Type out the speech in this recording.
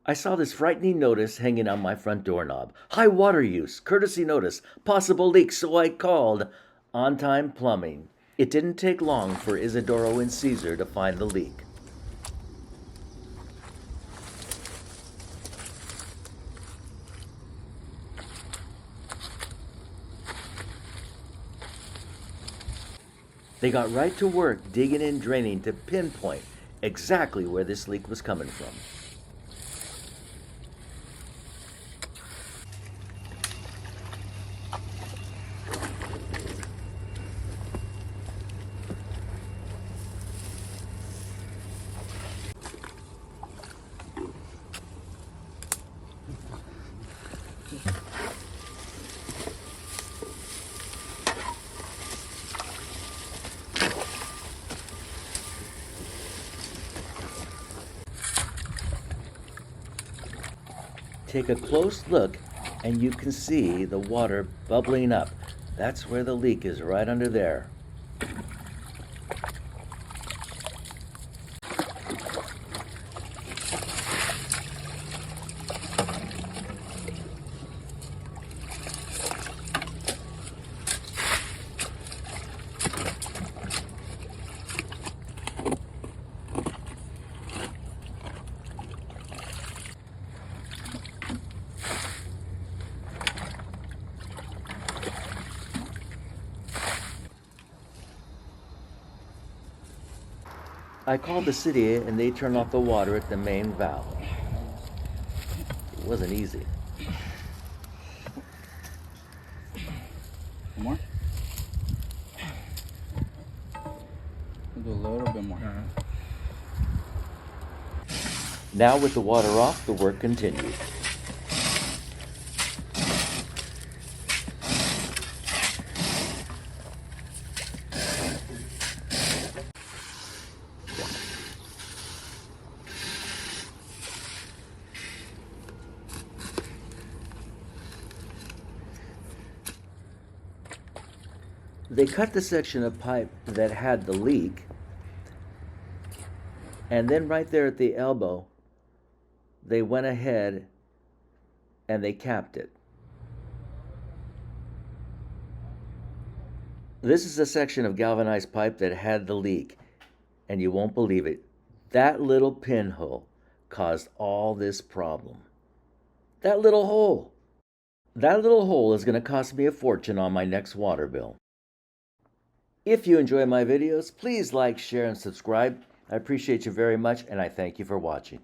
I saw this frightening notice hanging on my front doorknob. High water use, courtesy notice, possible leak, so I called On Time Plumbing. It didn't take long for Isidoro and Caesar to find the leak. They got right to work digging and draining to pinpoint exactly where this leak was coming from. Take a close look and you can see the water bubbling up. That's where the leak is, right under there. I called the city and they turned off the water at the main valve. It wasn't easy. More? We'll do a little bit more. Now with the water off, the work continued. They cut the section of pipe that had the leak, and then right there at the elbow, they went ahead and they capped it. This is a section of galvanized pipe that had the leak, and you won't believe it. That little pinhole caused all this problem. That little hole. That little hole is going to cost me a fortune on my next water bill. If you enjoy my videos, please like, share, and subscribe. I appreciate you very much, and I thank you for watching.